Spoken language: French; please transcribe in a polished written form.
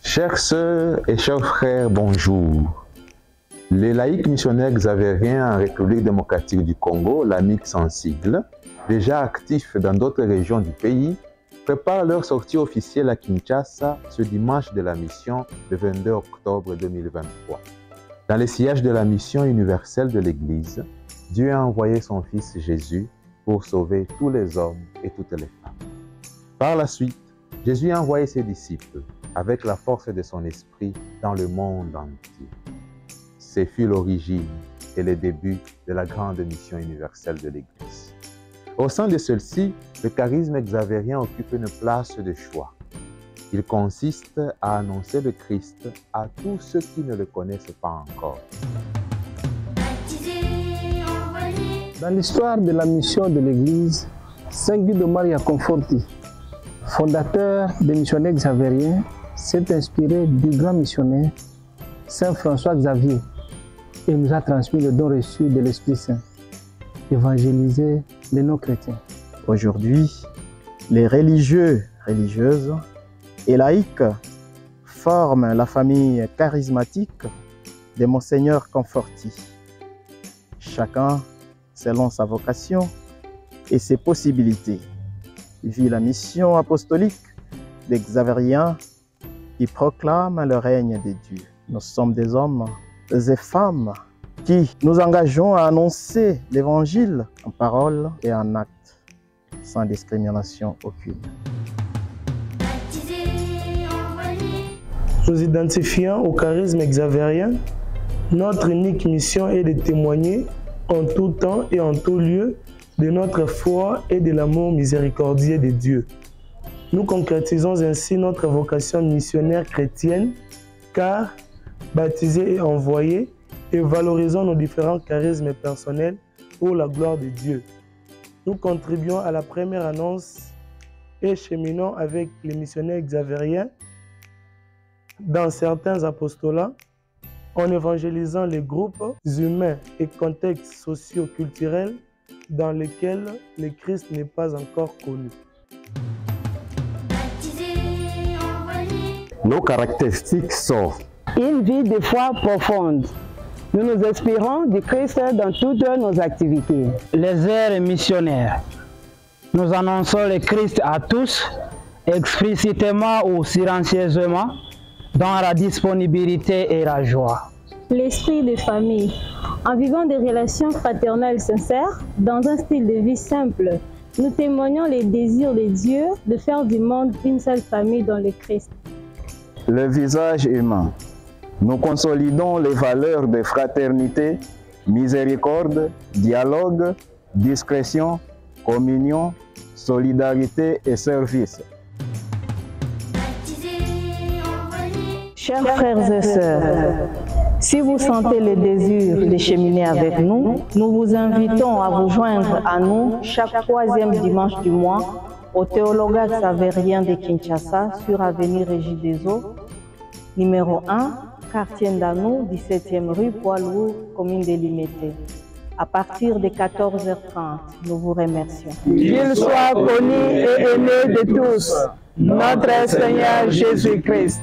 Chères sœurs et chers frères, bonjour. Les laïcs missionnaires xavériens en République démocratique du Congo, l'AMIC sans sigle, déjà actifs dans d'autres régions du pays, préparent leur sortie officielle à Kinshasa ce dimanche de la mission le 22 octobre 2023. Dans les sièges de la mission universelle de l'Église, Dieu a envoyé son Fils Jésus pour sauver tous les hommes et toutes les femmes. Par la suite, Jésus a envoyé ses disciples avec la force de son esprit dans le monde entier. Ce fut l'origine et le début de la grande mission universelle de l'Église. Au sein de celle-ci, le charisme xavérien occupe une place de choix. Il consiste à annoncer le Christ à tous ceux qui ne le connaissent pas encore. Dans l'histoire de la mission de l'Église, Saint Guy de Maria Conforti, fondateur des missionnaires xavériens, s'est inspiré du grand missionnaire Saint François Xavier et nous a transmis le don reçu de l'Esprit Saint, évangéliser les non-chrétiens. Aujourd'hui, les religieux, religieuses et laïcs forment la famille charismatique de Monseigneur Conforti. Chacun selon sa vocation et ses possibilités. Il vit la mission apostolique des Xavériens qui proclament le règne de Dieu. Nous sommes des hommes et femmes qui nous engageons à annoncer l'Évangile en parole et en acte, sans discrimination aucune. Nous identifiant au charisme xavérien, notre unique mission est de témoigner en tout temps et en tout lieu de notre foi et de l'amour miséricordieux de Dieu. Nous concrétisons ainsi notre vocation missionnaire chrétienne, car baptisés et envoyés, et valorisons nos différents charismes personnels pour la gloire de Dieu. Nous contribuons à la première annonce et cheminons avec les missionnaires xavériens dans certains apostolats, en évangélisant les groupes humains et contextes socio-culturels dans lesquels le Christ n'est pas encore connu. Nos caractéristiques sont une vie de foi profonde. Nous nous inspirons du Christ dans toutes nos activités. Les airs missionnaires. Nous annonçons le Christ à tous, explicitement ou silencieusement, dans la disponibilité et la joie. L'esprit de famille. En vivant des relations fraternelles sincères, dans un style de vie simple, nous témoignons les désirs de Dieu de faire du monde une seule famille dans le Christ. Le visage humain. Nous consolidons les valeurs de fraternité, miséricorde, dialogue, discrétion, communion, solidarité et service. Chers frères et sœurs, si vous sentez le désir de cheminer avec nous, nous vous invitons à vous joindre à nous chaque 3e dimanche du mois au Théologat xavérien de Kinshasa sur avenue Régie des Eaux, numéro 1, quartier Ndanou, 17e rue Poilour, commune de Limete. À partir de 14h30, nous vous remercions. Qu'il soit connu et aimé de tous, notre Seigneur Jésus-Christ.